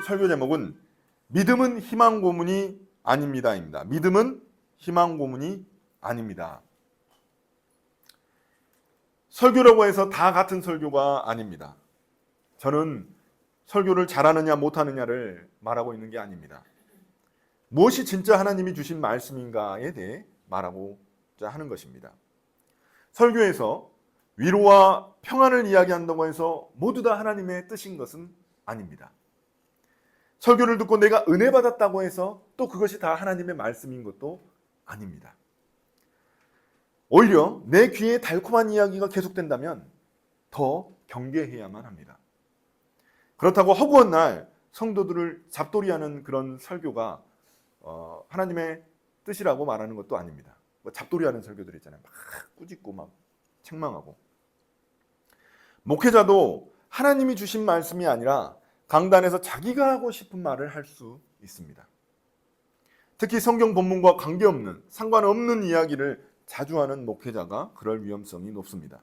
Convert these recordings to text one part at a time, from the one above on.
설교 제목은 믿음은 희망 고문이 아닙니다입니다. 믿음은 희망 고문이 아닙니다. 설교라고 해서 다 같은 설교가 아닙니다. 저는 설교를 잘하느냐 못하느냐를 말하고 있는 게 아닙니다. 무엇이 진짜 하나님이 주신 말씀인가에 대해 말하고자 하는 것입니다. 설교에서 위로와 평안을 이야기한다고 해서 모두 다 하나님의 뜻인 것은 아닙니다. 설교를 듣고 내가 은혜 받았다고 해서 또 그것이 다 하나님의 말씀인 것도 아닙니다. 오히려 내 귀에 달콤한 이야기가 계속된다면 더 경계해야만 합니다. 그렇다고 허구한 날 성도들을 잡돌이하는 그런 설교가 하나님의 뜻이라고 말하는 것도 아닙니다. 뭐 잡돌이하는 설교들 있잖아요. 막 꾸짖고 막 책망하고. 목회자도 하나님이 주신 말씀이 아니라 강단에서 자기가 하고 싶은 말을 할 수 있습니다. 특히 성경 본문과 관계없는, 상관없는 이야기를 자주 하는 목회자가 그럴 위험성이 높습니다.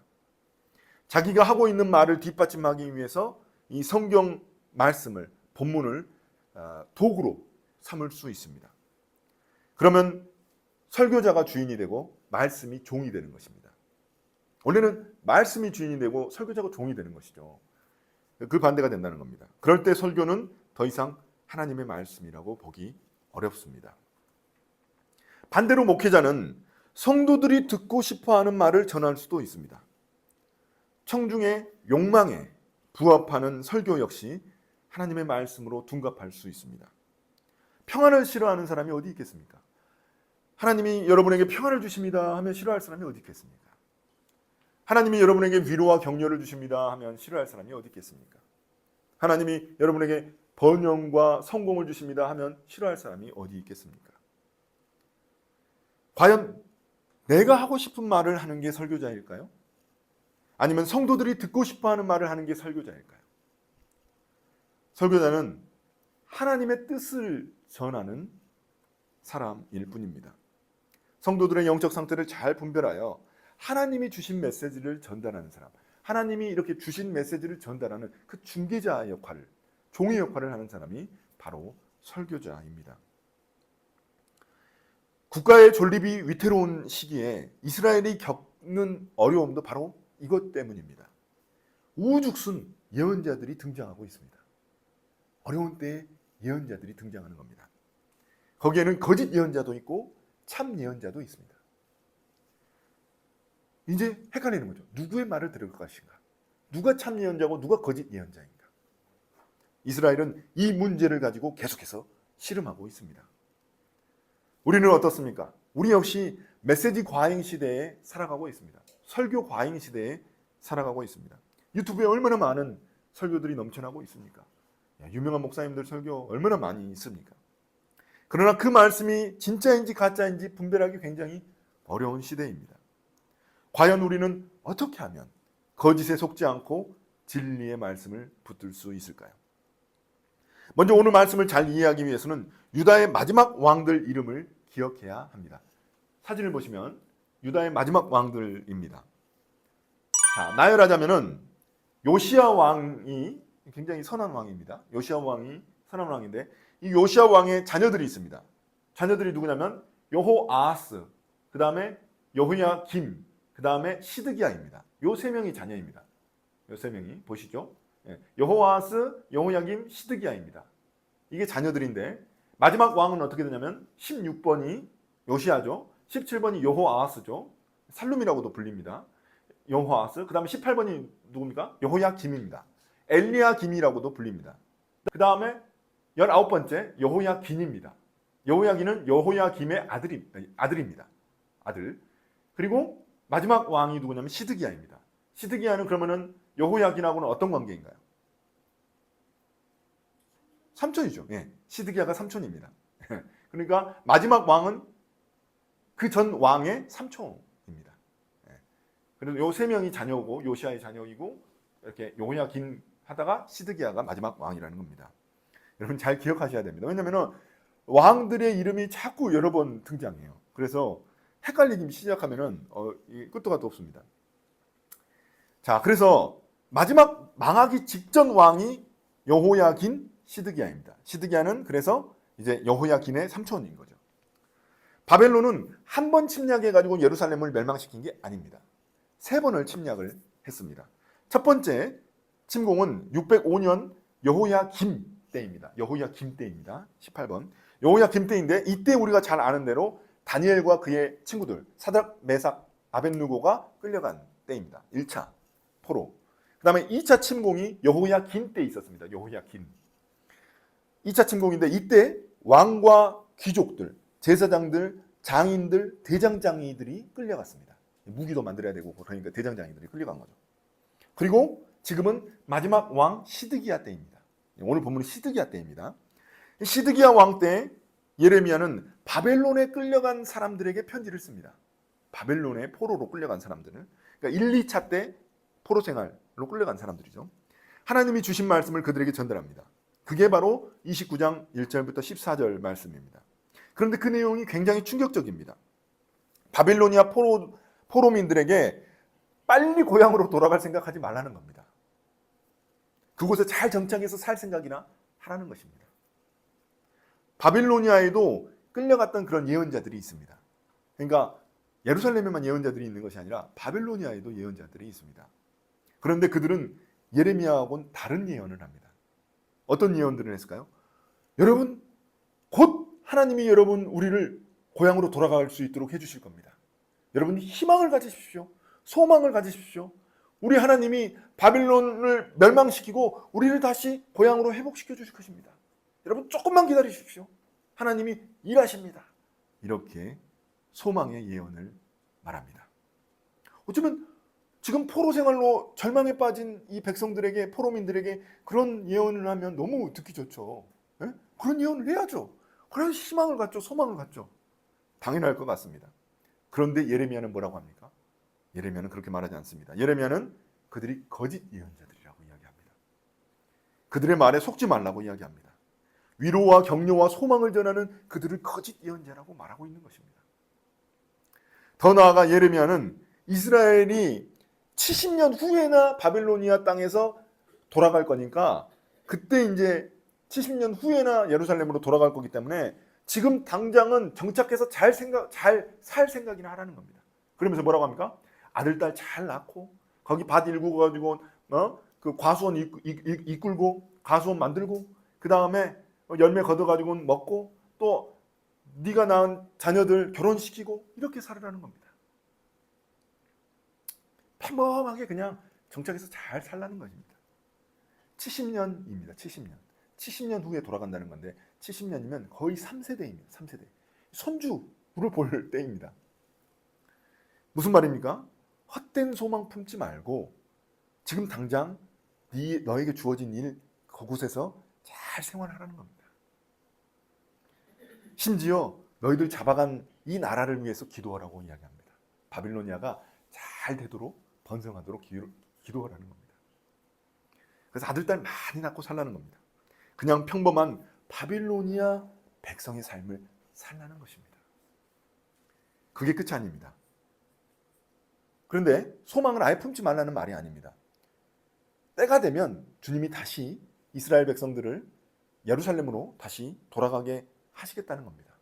자기가 하고 있는 말을 뒷받침하기 위해서 이 성경 말씀을, 본문을 도구로 삼을 수 있습니다. 그러면 설교자가 주인이 되고 말씀이 종이 되는 것입니다. 원래는 말씀이 주인이 되고 설교자가 종이 되는 것이죠. 그 반대가 된다는 겁니다. 그럴 때 설교는 더 이상 하나님의 말씀이라고 보기 어렵습니다. 반대로 목회자는 성도들이 듣고 싶어하는 말을 전할 수도 있습니다. 청중의 욕망에 부합하는 설교 역시 하나님의 말씀으로 둔갑할 수 있습니다. 평안을 싫어하는 사람이 어디 있겠습니까? 하나님이 여러분에게 평안을 주십니다 하면 싫어할 사람이 어디 있겠습니까? 하나님이 여러분에게 위로와 격려를 주십니다 하면 싫어할 사람이 어디 있겠습니까? 하나님이 여러분에게 번영과 성공을 주십니다 하면 싫어할 사람이 어디 있겠습니까? 과연 내가 하고 싶은 말을 하는 게 설교자일까요? 아니면 성도들이 듣고 싶어하는 말을 하는 게 설교자일까요? 설교자는 하나님의 뜻을 전하는 사람일 뿐입니다. 성도들의 영적 상태를 잘 분별하여 하나님이 주신 메시지를 전달하는 사람, 하나님이 이렇게 주신 메시지를 전달하는 그 중개자의 역할을, 종의 역할을 하는 사람이 바로 설교자입니다. 국가의 존립이 위태로운 시기에 이스라엘이 겪는 어려움도 바로 이것 때문입니다. 우후죽순 예언자들이 등장하고 있습니다. 어려운 때에 예언자들이 등장하는 겁니다. 거기에는 거짓 예언자도 있고 참 예언자도 있습니다. 이제 헷갈리는 거죠. 누구의 말을 들을 것인가? 누가 참 예언자고 누가 거짓 예언자인가? 이스라엘은 이 문제를 가지고 계속해서 씨름하고 있습니다. 우리는 어떻습니까? 우리 역시 메시지 과잉 시대에 살아가고 있습니다. 설교 과잉 시대에 살아가고 있습니다. 유튜브에 얼마나 많은 설교들이 넘쳐나고 있습니까? 유명한 목사님들 설교 얼마나 많이 있습니까? 그러나 그 말씀이 진짜인지 가짜인지 분별하기 굉장히 어려운 시대입니다. 과연 우리는 어떻게 하면 거짓에 속지 않고 진리의 말씀을 붙들 수 있을까요? 먼저 오늘 말씀을 잘 이해하기 위해서는 유다의 마지막 왕들 이름을 기억해야 합니다. 사진을 보시면 유다의 마지막 왕들입니다. 자, 나열하자면은 요시야 왕이 굉장히 선한 왕입니다. 요시야 왕이 선한 왕인데 이 요시야 왕의 자녀들이 있습니다. 자녀들이 누구냐면 여호아하스, 그 다음에 여호야김, 그 다음에 시드기야입니다. 요 세 명이 자녀입니다. 요 세 명이 보시죠. 여호아하스, 여호야김, 시드기야입니다. 이게 자녀들인데 마지막 왕은 어떻게 되냐면 16번이 요시야죠. 17번이 여호아하스죠. 살룸이라고도 불립니다. 여호아하스. 그 다음에 18번이 누굽니까? 여호야김입니다. 엘리야김이라고도 불립니다. 그 다음에 19번째 여호야긴입니다. 여호야긴은 여호야김의 아들입니다. 아들. 그리고 마지막 왕이 누구냐면 시드기야입니다. 시드기야는 그러면은 여호야긴하고는 어떤 관계인가요? 삼촌이죠. 예. 시드기야가 삼촌입니다. 그러니까 마지막 왕은 그 전 왕의 삼촌입니다. 예. 그래서 요 세 명이 자녀고 요시야의 자녀이고 이렇게 여호야긴 하다가 시드기야가 마지막 왕이라는 겁니다. 여러분 잘 기억하셔야 됩니다. 왜냐하면 왕들의 이름이 자꾸 여러 번 등장해요. 그래서 헷갈리기 시작하면은 끝도 gat도 없습니다. 자, 그래서 마지막 망하기 직전 왕이 여호야긴 시드기야입니다. 시드기야는 그래서 이제 여호야긴의 삼촌인 거죠. 바벨론은 한 번 침략해가지고 예루살렘을 멸망시킨 게 아닙니다. 3번을 침략을 했습니다. 첫 번째 침공은 605년 여호야김 때입니다. 여호야김 때입니다. 18번. 여호야김 때인데 이때 우리가 잘 아는 대로 다니엘과 그의 친구들 사드락, 메삭, 아벳느고가 끌려간 때입니다. 1차 포로. 그 다음에 2차 침공이 여호야긴 때 있었습니다. 여호야긴. 2차 침공인데 이때 왕과 귀족들, 제사장들, 장인들, 대장장이들이 끌려갔습니다. 무기도 만들어야 되고 그러니까 대장장이들이 끌려간 거죠. 그리고 지금은 마지막 왕 시드기야 때입니다. 오늘 본문은 시드기야 때입니다. 시드기야 왕 때 예레미야는 바벨론에 끌려간 사람들에게 편지를 씁니다. 바벨론에 포로로 끌려간 사람들은 그러니까 1, 2차 때 포로 생활로 끌려간 사람들이죠. 하나님이 주신 말씀을 그들에게 전달합니다. 그게 바로 29장 1절부터 14절 말씀입니다. 그런데 그 내용이 굉장히 충격적입니다. 바벨로니아 포로민들에게 빨리 고향으로 돌아갈 생각하지 말라는 겁니다. 그곳에 잘 정착해서 살 생각이나 하라는 것입니다. 바빌로니아에도 끌려갔던 그런 예언자들이 있습니다. 그러니까 예루살렘에만 예언자들이 있는 것이 아니라 바빌로니아에도 예언자들이 있습니다. 그런데 그들은 예레미야하고는 다른 예언을 합니다. 어떤 예언들을 했을까요? 여러분, 곧 하나님이 우리를 고향으로 돌아갈 수 있도록 해주실 겁니다. 여러분 희망을 가지십시오. 소망을 가지십시오. 우리 하나님이 바빌론을 멸망시키고 우리를 다시 고향으로 회복시켜 주실 것입니다. 여러분 조금만 기다리십시오. 하나님이 일하십니다. 이렇게 소망의 예언을 말합니다. 어쩌면 지금 포로 생활로 절망에 빠진 이 백성들에게, 포로민들에게 그런 예언을 하면 너무 듣기 좋죠. 네? 그런 예언을 해야죠. 그래야 희망을 갖죠. 소망을 갖죠. 당연할 것 같습니다. 그런데 예레미야는 뭐라고 합니까? 예레미야는 그렇게 말하지 않습니다. 예레미야는 그들이 거짓 예언자들이라고 이야기합니다. 그들의 말에 속지 말라고 이야기합니다. 위로와 격려와 소망을 전하는 그들을 거짓 예언자라고 말하고 있는 것입니다. 더 나아가 예레미야는 이스라엘이 70년 후에나 바빌로니아 땅에서 돌아갈 거니까 그때 이제 70년 후에나 예루살렘으로 돌아갈 거기 때문에 지금 당장은 정착해서 잘 살 생각이나 하라는 겁니다. 그러면서 뭐라고 합니까? 아들, 딸 잘 낳고 거기 밭 일구고 가지고 그 과수원 이끌고 과수원 만들고 그 다음에 열매 걷어 가지고 먹고 또 네가 낳은 자녀들 결혼시키고 이렇게 살으라는 겁니다. 평범하게 그냥 정착해서 잘 살라는 것입니다. 70년입니다. 70년. 70년 후에 돌아간다는 건데 70년이면 거의 3세대입니다. 3세대. 손주를 볼 때입니다. 무슨 말입니까? 헛된 소망 품지 말고 지금 당장 너에게 주어진 일 그곳에서 잘 생활하라는 겁니다. 심지어 너희들 잡아간 이 나라를 위해서 기도하라고 이야기합니다. 바빌로니아가 잘 되도록 번성하도록 기도하라는 겁니다. 그래서 아들, 딸 많이 낳고 살라는 겁니다. 그냥 평범한 바빌로니아 백성의 삶을 살라는 것입니다. 그게 끝이 아닙니다. 그런데 소망을 아예 품지 말라는 말이 아닙니다. 때가 되면 주님이 다시 이스라엘 백성들을 예루살렘으로 다시 돌아가게 하시겠다는 겁니다.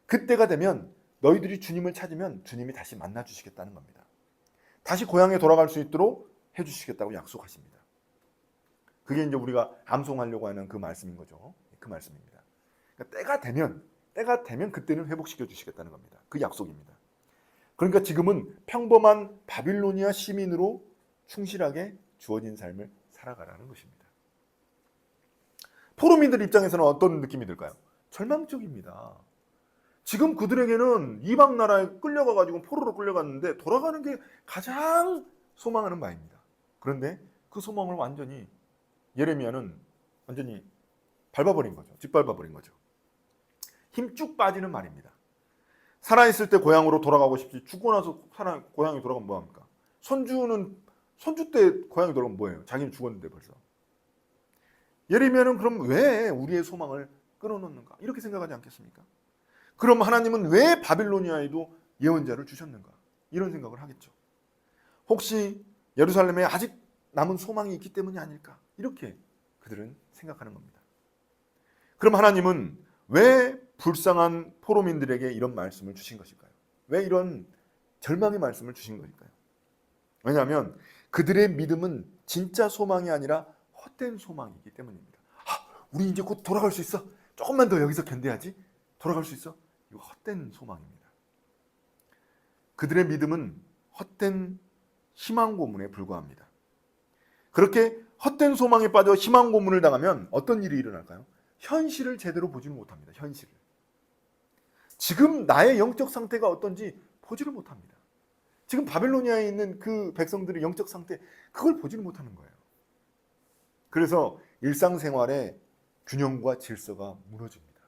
그때가 되면 너희들이 주님을 찾으면 주님이 다시 만나 주시겠다는 겁니다. 다시 고향에 돌아갈 수 있도록 해주시겠다고 약속하십니다. 그게 이제 우리가 암송하려고 하는 그 말씀인 거죠. 그 말씀입니다. 그러니까 때가 되면 그때는 회복시켜 주시겠다는 겁니다. 그 약속입니다. 그러니까 지금은 평범한 바빌로니아 시민으로 충실하게 주어진 삶을 살아가라는 것입니다. 포로민들 입장에서는 어떤 느낌이 들까요? 절망적입니다. 지금 그들에게는 이방 나라에 끌려가가지고 포로로 끌려갔는데 돌아가는 게 가장 소망하는 바입니다. 그런데 그 소망을 예레미야는 완전히 밟아버린 거죠. 짓밟아버린 거죠. 힘 쭉 빠지는 말입니다. 살아있을 때 고향으로 돌아가고 싶지 죽고 나서 고향에 돌아가면 뭐합니까? 손주 때 고향에 돌아가면 뭐예요? 자기는 죽었는데 벌써. 예레미야는 그럼 왜 우리의 소망을 끊어놓는가? 이렇게 생각하지 않겠습니까? 그럼 하나님은 왜 바빌로니아에도 예언자를 주셨는가? 이런 생각을 하겠죠. 혹시 예루살렘에 아직 남은 소망이 있기 때문이 아닐까? 이렇게 그들은 생각하는 겁니다. 그럼 하나님은 왜 불쌍한 포로민들에게 이런 말씀을 주신 것일까요? 왜 이런 절망의 말씀을 주신 것일까요? 왜냐하면 그들의 믿음은 진짜 소망이 아니라 헛된 소망이기 때문입니다. 우리 이제 곧 돌아갈 수 있어. 조금만 더 여기서 견뎌야지. 돌아갈 수 있어. 이거 헛된 소망입니다. 그들의 믿음은 헛된 희망 고문에 불과합니다. 그렇게 헛된 소망에 빠져 희망 고문을 당하면 어떤 일이 일어날까요? 현실을 제대로 보지는 못합니다. 현실을. 지금 나의 영적 상태가 어떤지 보지를 못합니다. 지금 바벨로니아에 있는 그 백성들의 영적 상태, 그걸 보지를 못하는 거예요. 그래서 일상생활의 균형과 질서가 무너집니다.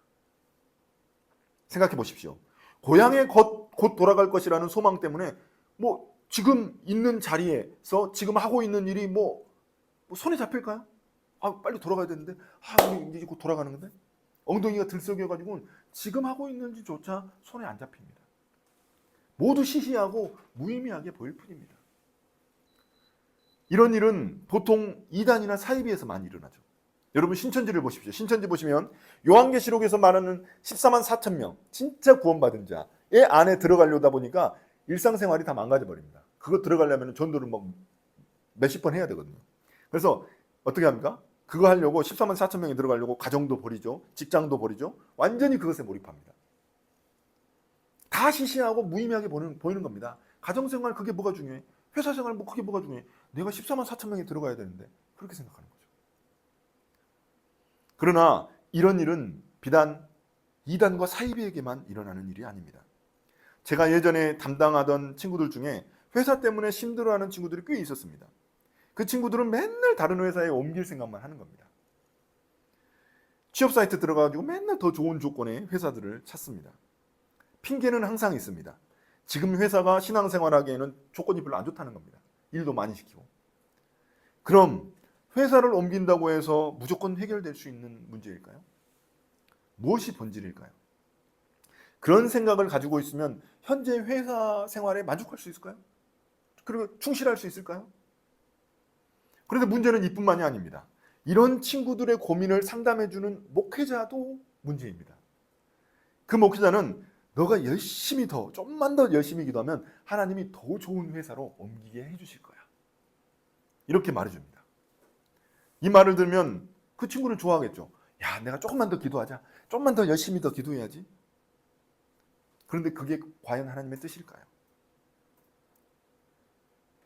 생각해 보십시오. 고향에 곧 돌아갈 것이라는 소망 때문에 뭐 지금 있는 자리에서 지금 하고 있는 일이 뭐 손에 잡힐까요? 빨리 돌아가야 되는데 우리 이제 곧 돌아가는 건데 엉덩이가 들썩여가지고 지금 하고 있는지조차 손에 안 잡힙니다. 모두 시시하고 무의미하게 보일 뿐입니다. 이런 일은 보통 이단이나 사이비에서 많이 일어나죠. 여러분 신천지를 보십시오. 신천지 보시면 요한계시록에서 말하는 14만 4천 명 진짜 구원받은 자의 안에 들어가려다 보니까 일상생활이 다 망가져 버립니다. 그거 들어가려면 전도를 막 몇십 번 해야 되거든요. 그래서 어떻게 합니까? 그거 하려고 14만 4천 명이 들어가려고 가정도 버리죠. 직장도 버리죠. 완전히 그것에 몰입합니다. 다 시시하고 무의미하게 보이는 겁니다. 가정생활 그게 뭐가 중요해? 회사생활 뭐 그게 뭐가 중요해? 내가 14만 4천 명이 들어가야 되는데 그렇게 생각하는 거죠. 그러나 이런 일은 비단 이단과 사이비에게만 일어나는 일이 아닙니다. 제가 예전에 담당하던 친구들 중에 회사 때문에 힘들어하는 친구들이 꽤 있었습니다. 그 친구들은 맨날 다른 회사에 옮길 생각만 하는 겁니다. 취업 사이트 들어가가지고 맨날 더 좋은 조건의 회사들을 찾습니다. 핑계는 항상 있습니다. 지금 회사가 신앙생활하기에는 조건이 별로 안 좋다는 겁니다. 일도 많이 시키고. 그럼 회사를 옮긴다고 해서 무조건 해결될 수 있는 문제일까요? 무엇이 본질일까요? 그런 생각을 가지고 있으면 현재 회사 생활에 만족할 수 있을까요? 그리고 충실할 수 있을까요? 그런데 문제는 이뿐만이 아닙니다. 이런 친구들의 고민을 상담해주는 목회자도 문제입니다. 그 목회자는 너가 열심히 좀만 더 열심히 기도하면 하나님이 더 좋은 회사로 옮기게 해주실 거야. 이렇게 말해줍니다. 이 말을 들으면 그 친구는 좋아하겠죠. 야, 내가 조금만 더 기도하자. 조금만 더 열심히 더 기도해야지. 그런데 그게 과연 하나님의 뜻일까요?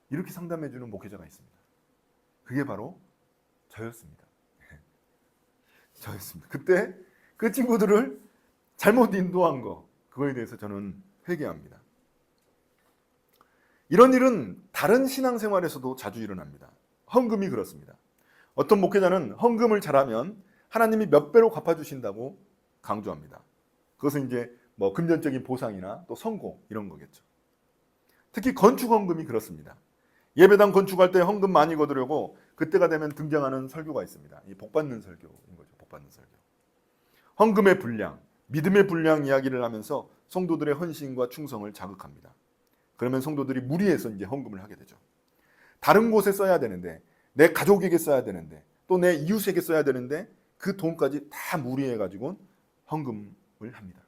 이렇게 상담해주는 목회자가 있습니다. 그게 바로 저였습니다. 저였습니다. 그때 그 친구들을 잘못 인도한 그거에 대해서 저는 회개합니다. 이런 일은 다른 신앙생활에서도 자주 일어납니다. 헌금이 그렇습니다. 어떤 목회자는 헌금을 잘하면 하나님이 몇 배로 갚아주신다고 강조합니다. 그것은 이제 뭐 금전적인 보상이나 또 성공 이런 거겠죠. 특히 건축 헌금이 그렇습니다. 예배당 건축할 때 헌금 많이 거두려고 그때가 되면 등장하는 설교가 있습니다. 이 복받는 설교인 거죠. 복받는 설교. 헌금의 분량, 믿음의 분량 이야기를 하면서 성도들의 헌신과 충성을 자극합니다. 그러면 성도들이 무리해서 이제 헌금을 하게 되죠. 다른 곳에 써야 되는데, 내 가족에게 써야 되는데, 또 내 이웃에게 써야 되는데 그 돈까지 다 무리해가지고 헌금을 합니다.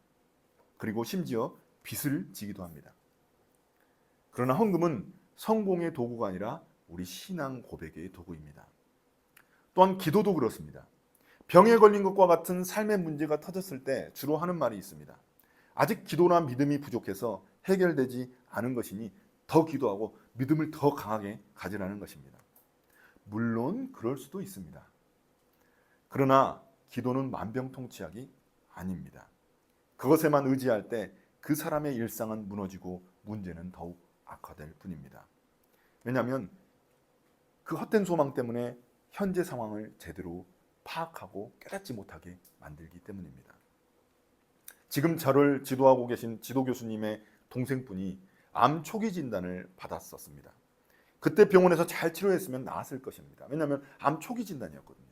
그리고 심지어 빚을 지기도 합니다. 그러나 헌금은 성공의 도구가 아니라 우리 신앙 고백의 도구입니다. 또한 기도도 그렇습니다. 병에 걸린 것과 같은 삶의 문제가 터졌을 때 주로 하는 말이 있습니다. 아직 기도나 믿음이 부족해서 해결되지 않은 것이니 더 기도하고 믿음을 더 강하게 가지라는 것입니다. 물론 그럴 수도 있습니다. 그러나 기도는 만병통치약이 아닙니다. 그것에만 의지할 때 그 사람의 일상은 무너지고 문제는 더욱 악화될 뿐입니다. 왜냐하면 그 헛된 소망 때문에 현재 상황을 제대로 파악하고 깨닫지 못하게 만들기 때문입니다. 지금 저를 지도하고 계신 지도교수님의 동생분이 암 초기 진단을 받았었습니다. 그때 병원에서 잘 치료했으면 나았을 것입니다. 왜냐하면 암 초기 진단이었거든요.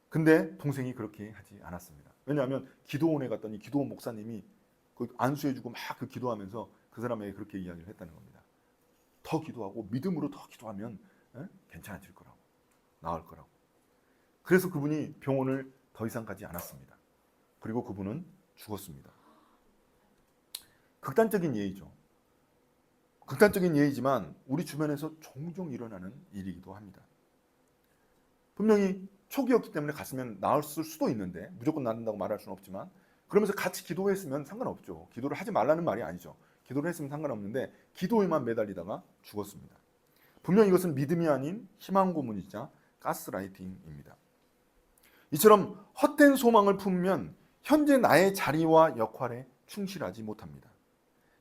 근데 동생이 그렇게 하지 않았습니다. 왜냐하면 기도원에 갔더니 기도원 목사님이 그 안수해주고 막 그 기도하면서 그 사람에게 그렇게 이야기를 했다는 겁니다. 더 기도하고 믿음으로 더 기도하면 괜찮아질 거라고, 나을 거라고. 그래서 그분이 병원을 더 이상 가지 않았습니다. 그리고 그분은 죽었습니다. 극단적인 예이죠. 극단적인 예이지만 우리 주변에서 종종 일어나는 일이기도 합니다. 분명히 초기였기 때문에 갔으면 나았을 수도 있는데 무조건 낫는다고 말할 수는 없지만 그러면서 같이 기도했으면 상관없죠. 기도를 하지 말라는 말이 아니죠. 기도를 했으면 상관없는데 기도에만 매달리다가 죽었습니다. 분명 이것은 믿음이 아닌 희망 고문이자 가스라이팅입니다. 이처럼 헛된 소망을 품으면 현재 나의 자리와 역할에 충실하지 못합니다.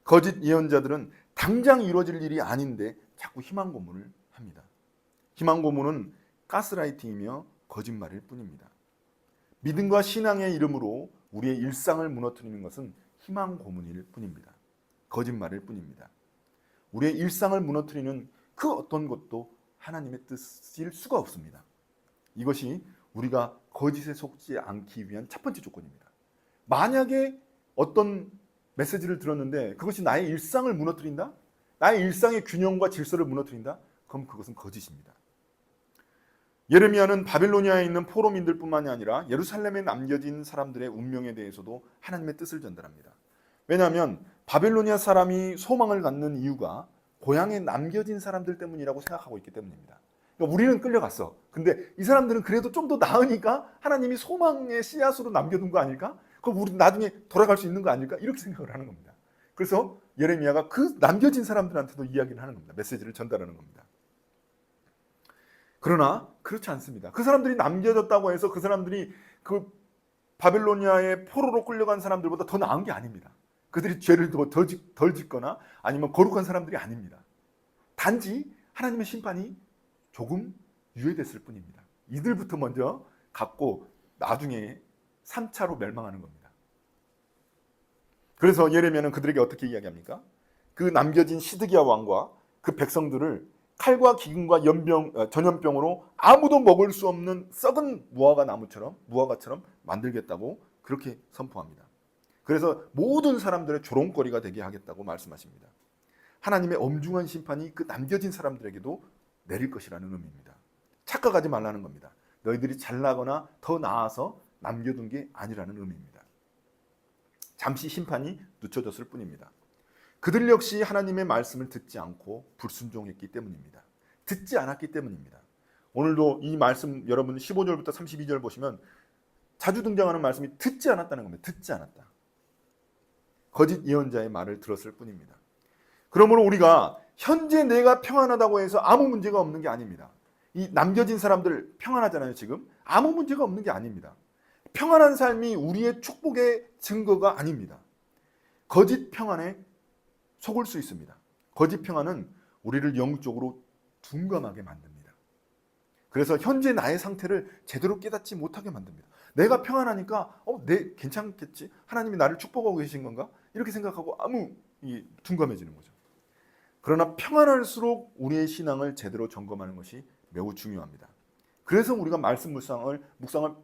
거짓 예언자들은 당장 이루어질 일이 아닌데 자꾸 희망 고문을 합니다. 희망 고문은 가스라이팅이며 거짓말일 뿐입니다. 믿음과 신앙의 이름으로 우리의 일상을 무너뜨리는 것은 희망 고문일 뿐입니다. 거짓말일 뿐입니다. 우리의 일상을 무너뜨리는 그 어떤 것도 하나님의 뜻일 수가 없습니다. 이것이 우리가 거짓에 속지 않기 위한 첫 번째 조건입니다. 만약에 어떤 메시지를 들었는데 그것이 나의 일상을 무너뜨린다? 나의 일상의 균형과 질서를 무너뜨린다? 그럼 그것은 거짓입니다. 예레미야는 바빌로니아에 있는 포로민들뿐만이 아니라 예루살렘에 남겨진 사람들의 운명에 대해서도 하나님의 뜻을 전달합니다. 왜냐하면 바빌로니아 사람이 소망을 갖는 이유가 고향에 남겨진 사람들 때문이라고 생각하고 있기 때문입니다. 그러니까 우리는 끌려갔어. 근데 이 사람들은 그래도 좀 더 나으니까 하나님이 소망의 씨앗으로 남겨둔 거 아닐까? 그럼 우리 나중에 돌아갈 수 있는 거 아닐까? 이렇게 생각을 하는 겁니다. 그래서 예레미야가 그 남겨진 사람들한테도 이야기를 하는 겁니다. 메시지를 전달하는 겁니다. 그러나 그렇지 않습니다. 그 사람들이 남겨졌다고 해서 그 사람들이 그 바빌로니아의 포로로 끌려간 사람들보다 더 나은 게 아닙니다. 그들이 죄를 덜 짓거나 아니면 거룩한 사람들이 아닙니다. 단지 하나님의 심판이 조금 유예됐을 뿐입니다. 이들부터 먼저 갖고 나중에 3차로 멸망하는 겁니다. 그래서 예레미야는 그들에게 어떻게 이야기합니까? 그 남겨진 시드기야 왕과 그 백성들을 칼과 기근과 전염병으로 아무도 먹을 수 없는 썩은 무화과처럼 만들겠다고 그렇게 선포합니다. 그래서 모든 사람들의 조롱거리가 되게 하겠다고 말씀하십니다. 하나님의 엄중한 심판이 그 남겨진 사람들에게도 내릴 것이라는 의미입니다. 착각하지 말라는 겁니다. 너희들이 잘나거나 더 나아서 남겨둔 게 아니라는 의미입니다. 잠시 심판이 늦춰졌을 뿐입니다. 그들 역시 하나님의 말씀을 듣지 않고 불순종했기 때문입니다. 듣지 않았기 때문입니다. 오늘도 이 말씀 여러분 15절부터 32절 보시면 자주 등장하는 말씀이 듣지 않았다는 겁니다. 듣지 않았다. 거짓 예언자의 말을 들었을 뿐입니다. 그러므로 우리가 현재 내가 평안하다고 해서 아무 문제가 없는 게 아닙니다. 이 남겨진 사람들 평안하잖아요. 지금 아무 문제가 없는 게 아닙니다. 평안한 삶이 우리의 축복의 증거가 아닙니다. 거짓 평안에 속을 수 있습니다. 거짓 평안은 우리를 영적으로 둔감하게 만듭니다. 그래서 현재 나의 상태를 제대로 깨닫지 못하게 만듭니다. 내가 평안하니까 괜찮겠지? 하나님이 나를 축복하고 계신 건가? 이렇게 생각하고 둔감해지는 거죠. 그러나 평안할수록 우리의 신앙을 제대로 점검하는 것이 매우 중요합니다. 그래서 우리가 말씀 묵상을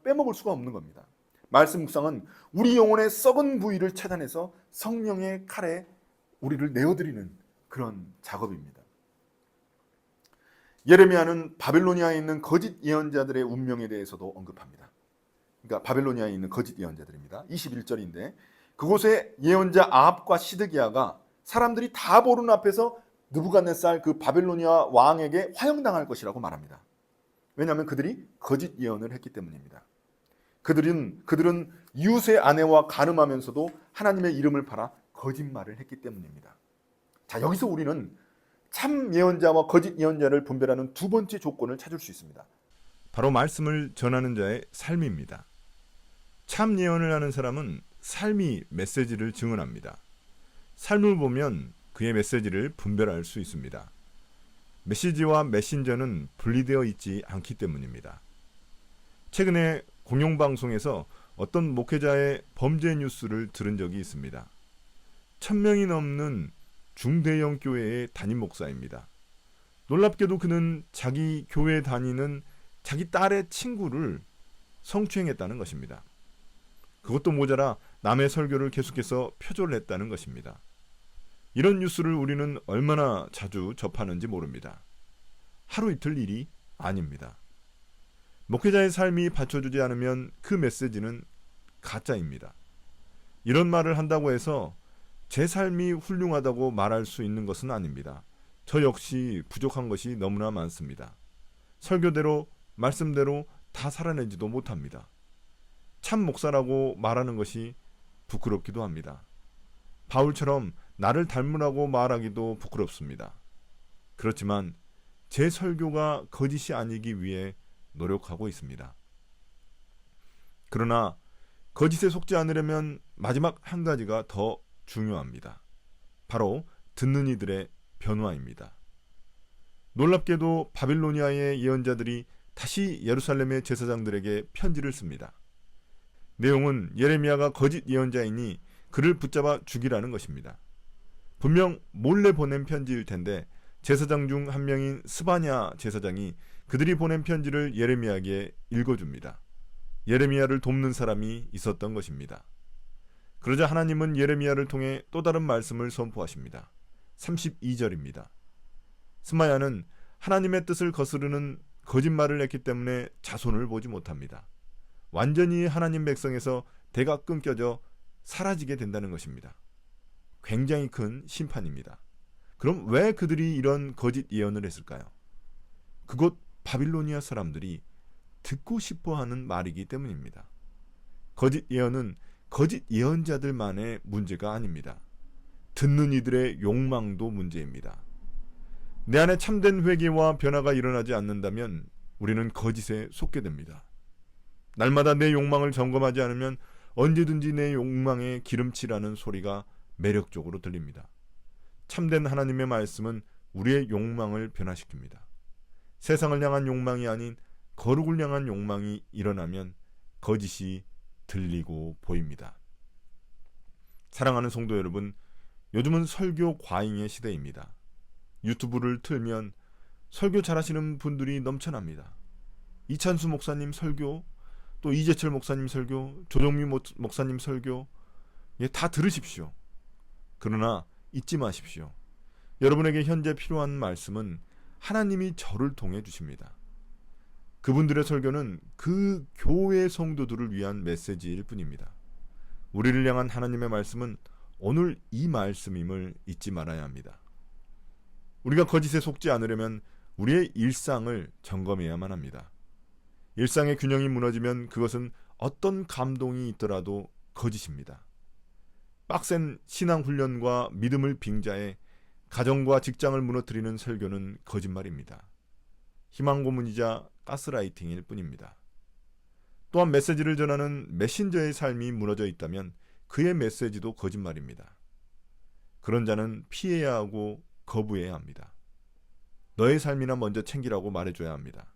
빼먹을 수가 없는 겁니다. 말씀 묵상은 우리 영혼의 썩은 부위를 차단해서 성령의 칼에 우리를 내어드리는 그런 작업입니다. 예레미야는 바빌로니아에 있는 거짓 예언자들의 운명에 대해서도 언급합니다. 그러니까 바빌로니아에 있는 거짓 예언자들입니다. 21절인데 그곳에 예언자 아합과 시드기야가 사람들이 다 보는 앞에서 느부갓네살 그 바빌로니아 왕에게 화형당할 것이라고 말합니다. 왜냐하면 그들이 거짓 예언을 했기 때문입니다. 그들은 이웃의 아내와 간음하면서도 하나님의 이름을 팔아 거짓말을 했기 때문입니다. 자, 여기서 우리는 참 예언자와 거짓 예언자를 분별하는 두 번째 조건을 찾을 수 있습니다. 바로 말씀을 전하는 자의 삶입니다. 참 예언을 하는 사람은 삶이 메시지를 증언합니다. 삶을 보면 그의 메시지를 분별할 수 있습니다. 메시지와 메신저는 분리되어 있지 않기 때문입니다. 최근에 공영방송에서 어떤 목회자의 범죄 뉴스를 들은 적이 있습니다. 1000명이 넘는 중대형 교회의 담임 목사입니다. 놀랍게도 그는 자기 교회 다니는 자기 딸의 친구를 성추행했다는 것입니다. 그것도 모자라 남의 설교를 계속해서 표절을 했다는 것입니다. 이런 뉴스를 우리는 얼마나 자주 접하는지 모릅니다. 하루 이틀 일이 아닙니다. 목회자의 삶이 받쳐주지 않으면 그 메시지는 가짜입니다. 이런 말을 한다고 해서 제 삶이 훌륭하다고 말할 수 있는 것은 아닙니다. 저 역시 부족한 것이 너무나 많습니다. 설교대로 말씀대로 다 살아내지도 못합니다. 참 목사라고 말하는 것이 부끄럽기도 합니다. 바울처럼 나를 닮으라고 말하기도 부끄럽습니다. 그렇지만 제 설교가 거짓이 아니기 위해 노력하고 있습니다. 그러나 거짓에 속지 않으려면 마지막 한 가지가 더 중요합니다. 바로 듣는 이들의 변화입니다. 놀랍게도 바빌로니아의 예언자들이 다시 예루살렘의 제사장들에게 편지를 씁니다. 내용은 예레미야가 거짓 예언자이니 그를 붙잡아 죽이라는 것입니다. 분명 몰래 보낸 편지일 텐데 제사장 중 한 명인 스바냐 제사장이 그들이 보낸 편지를 예레미야에게 읽어줍니다. 예레미야를 돕는 사람이 있었던 것입니다. 그러자 하나님은 예레미야를 통해 또 다른 말씀을 선포하십니다. 32절입니다. 스마야는 하나님의 뜻을 거스르는 거짓말을 했기 때문에 자손을 보지 못합니다. 완전히 하나님 백성에서 대가 끊겨져 사라지게 된다는 것입니다. 굉장히 큰 심판입니다. 그럼 왜 그들이 이런 거짓 예언을 했을까요? 그곳 바빌로니아 사람들이 듣고 싶어하는 말이기 때문입니다. 거짓 예언은 거짓 예언자들만의 문제가 아닙니다. 듣는 이들의 욕망도 문제입니다. 내 안에 참된 회개와 변화가 일어나지 않는다면 우리는 거짓에 속게 됩니다. 날마다 내 욕망을 점검하지 않으면 언제든지 내 욕망에 기름칠하는 소리가 매력적으로 들립니다. 참된 하나님의 말씀은 우리의 욕망을 변화시킵니다. 세상을 향한 욕망이 아닌 거룩을 향한 욕망이 일어나면 거짓이 들리고 보입니다. 사랑하는 성도 여러분, 요즘은 설교 과잉의 시대입니다. 유튜브를 틀면 설교 잘하시는 분들이 넘쳐납니다. 이찬수 목사님 설교, 또 이재철 목사님 설교, 조정미 목사님 설교, 다 들으십시오. 그러나 잊지 마십시오. 여러분에게 현재 필요한 말씀은 하나님이 저를 통해 주십니다. 그분들의 설교는 그 교회 성도들을 위한 메시지일 뿐입니다. 우리를 향한 하나님의 말씀은 오늘 이 말씀임을 잊지 말아야 합니다. 우리가 거짓에 속지 않으려면 우리의 일상을 점검해야만 합니다. 일상의 균형이 무너지면 그것은 어떤 감동이 있더라도 거짓입니다. 빡센 신앙훈련과 믿음을 빙자해 가정과 직장을 무너뜨리는 설교는 거짓말입니다. 희망고문이자 가스라이팅일 뿐입니다. 또한 메시지를 전하는 메신저의 삶이 무너져 있다면 그의 메시지도 거짓말입니다. 그런 자는 피해야 하고 거부해야 합니다. 너의 삶이나 먼저 챙기라고 말해줘야 합니다.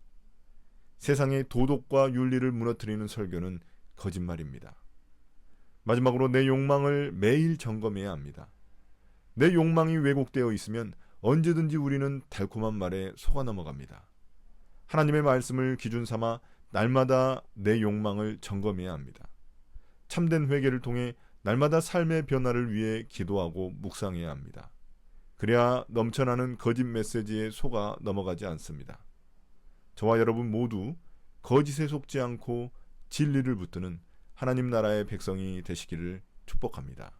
세상의 도덕과 윤리를 무너뜨리는 설교는 거짓말입니다. 마지막으로 내 욕망을 매일 점검해야 합니다. 내 욕망이 왜곡되어 있으면 언제든지 우리는 달콤한 말에 속아 넘어갑니다. 하나님의 말씀을 기준 삼아 날마다 내 욕망을 점검해야 합니다. 참된 회개를 통해 날마다 삶의 변화를 위해 기도하고 묵상해야 합니다. 그래야 넘쳐나는 거짓 메시지에 속아 넘어가지 않습니다. 저와 여러분 모두 거짓에 속지 않고 진리를 붙드는 하나님 나라의 백성이 되시기를 축복합니다.